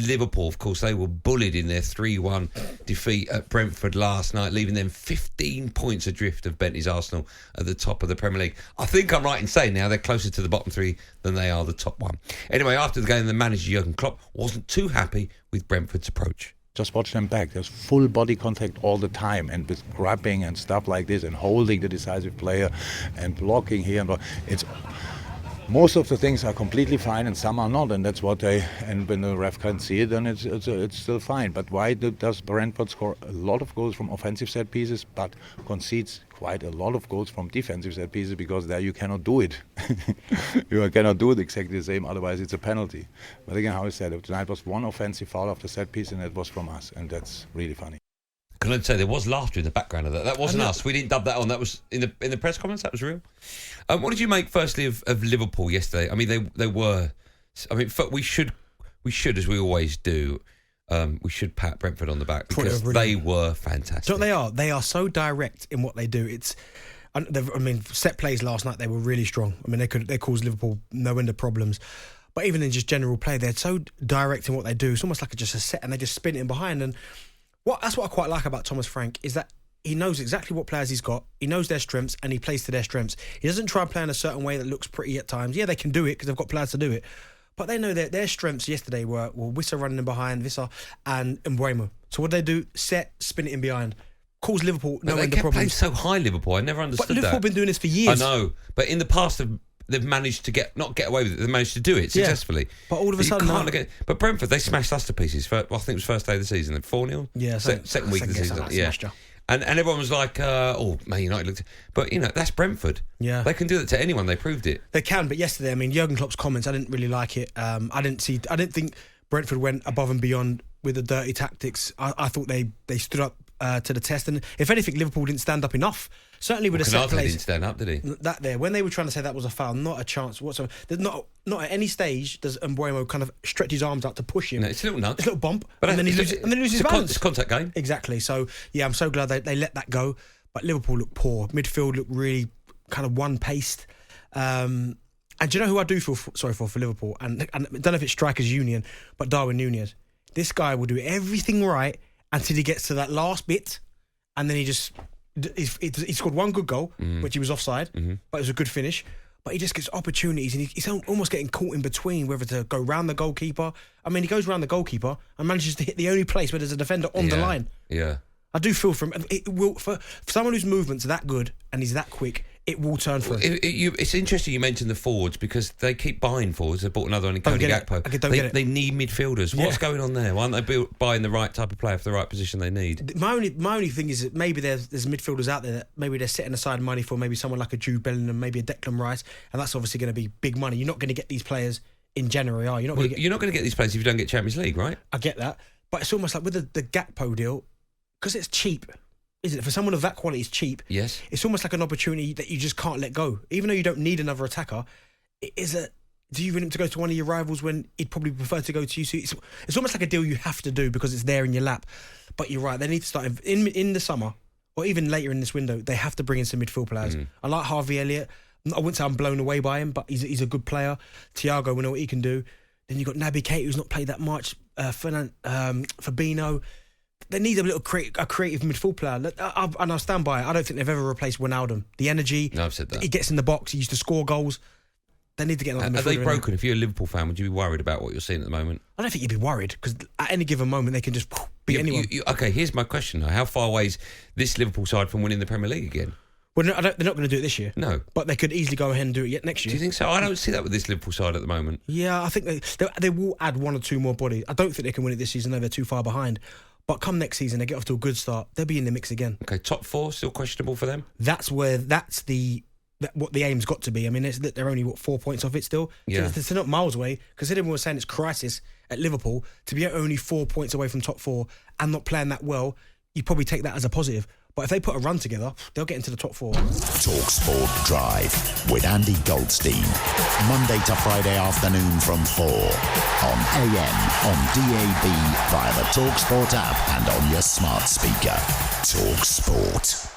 Liverpool, of course, they were bullied in their 3-1 defeat at Brentford last night, leaving them 15 points adrift of Bentley's Arsenal at the top of the Premier League. I think I'm right in saying now they're closer to the bottom three than they are the top one. Anyway, after the game, the manager, Jurgen Klopp, wasn't too happy with Brentford's approach. Just watch them back. There's full body contact all the time, and with grabbing and stuff like this, and holding the decisive player, and blocking here and it's. Most of the things are completely fine, and some are not, and that's what they. And when the ref can't see it, then it's still fine. But why does Brentford score a lot of goals from offensive set pieces, but concedes quite a lot of goals from defensive set pieces? Because there you cannot do it. You cannot do it exactly the same. Otherwise, it's a penalty. But again, how I said, tonight was one offensive foul after set piece, and it was from us, and that's really funny. Can I say there was laughter in the background of that? That wasn't us. We didn't dub that on. That was in the press comments. That was real. What did you make, firstly, of Liverpool yesterday? I mean, they were. I mean, we should, as we always do, we should pat Brentford on the back because they were fantastic. Do you know what they are? They are so direct in what they do. I mean, set plays last night, they were really strong. I mean, they caused Liverpool no end of problems. But even in just general play, they're so direct in what they do. It's almost like just a set, and they just spin it in behind. And that's what I quite like about Thomas Frank, is that he knows exactly what players he's got. He knows their strengths, and he plays to their strengths. He doesn't try and play in a certain way that looks pretty at times. Yeah, they can do it because they've got players to do it. But they know that their strengths yesterday were Wissa running in behind, Wissa and Mbeumo. So what do they do? Set, spin it in behind. Cause Liverpool no end of problems. They kept playing so high, Liverpool. I never understood that. But Liverpool have been doing this for years. I know. But in the past, they've managed to not get away with it. They've managed to do it successfully. But all of a sudden, but Brentford, they smashed us to pieces. I think it was first day of the season. 4-0. Yeah, second week of the season. Yeah, and everyone was like, Man United looked. But that's Brentford. Yeah, they can do that to anyone. They proved it. They can. But yesterday, I mean, Jurgen Klopp's comments, I didn't really like it. I didn't think Brentford went above and beyond with the dirty tactics. I thought they stood up to the test, and if anything, Liverpool didn't stand up enough. Certainly with a set plays. Didn't stand up, did he? That there, when they were trying to say that was a foul, not a chance whatsoever. There's not at any stage does Mbeumo kind of stretch his arms out to push him. No, it's a little nudge. It's a little bump, and then he loses balance. It's a contact game. Exactly. So yeah, I'm so glad they let that go. But Liverpool looked poor. Midfield looked really kind of one-paced. And do you know who I do feel sorry for Liverpool? And I don't know if it's strikers union, but Darwin Núñez. This guy will do everything right until he gets to that last bit, and then he scored one good goal, which he was offside, but it was a good finish. But he just gets opportunities, and he's almost getting caught in between whether to go round the goalkeeper. I mean, he goes round the goalkeeper and manages to hit the only place where there's a defender on the line. Yeah. I do feel for him. It will, for someone whose movements are that good and he's that quick, it will turn for him. It's interesting you mentioned the forwards because they keep buying forwards. They bought another one in Cody Gakpo. They need midfielders. Yeah. What's going on there? Why aren't they buying the right type of player for the right position they need? My only thing is that maybe there's midfielders out there that maybe they're setting aside money for, maybe someone like a Jude Bellingham, maybe a Declan Rice, and that's obviously going to be big money. You're not going to get these players in January, are you? You're not going to get these players if you don't get Champions League, right? I get that. But it's almost like with the Gakpo deal, because it's cheap. Isn't it? For someone of that quality, it's cheap. Yes. It's almost like an opportunity that you just can't let go. Even though you don't need another attacker, do you want him to go to one of your rivals when he'd probably prefer to go to you? So it's almost like a deal you have to do because it's there in your lap. But you're right, they need to start in the summer or even later in this window, they have to bring in some midfield players. I like Harvey Elliott. I wouldn't say I'm blown away by him, but he's a good player. Thiago, we know what he can do. Then you've got Naby Keita, who's not played that much. Fabinho. They need a creative midfield player. And I'll stand by it. I don't think they've ever replaced Wijnaldum. The energy, no, I've said that. He gets in the box, he used to score goals. They need to get another midfielder. Are they broken? If you're a Liverpool fan, would you be worried about what you're seeing at the moment? I don't think you'd be worried, because at any given moment they can just beat anyone. Okay, here's my question though. How far away is this Liverpool side from winning the Premier League again? Well, no, they're not going to do it this year. No. But they could easily go ahead and do it yet next year. Do you think so? I don't see that with this Liverpool side at the moment. Yeah, I think they will add one or two more bodies. I don't think they can win it this season, though they're too far behind. But come next season, they get off to a good start, they'll be in the mix again. Okay, top four, still questionable for them? That's what the aim's got to be. I mean, they're only, 4 points off it still? Yeah. So they're not miles away. Considering we were saying it's crisis at Liverpool, to be only 4 points away from top four and not playing that well, you'd probably take that as a positive. But if they put a run together, they'll get into the top four. talkSPORT Drive with Andy Goldstein. Monday to Friday afternoon from 4. On AM, on DAB, via the talkSPORT app and on your smart speaker. talkSPORT.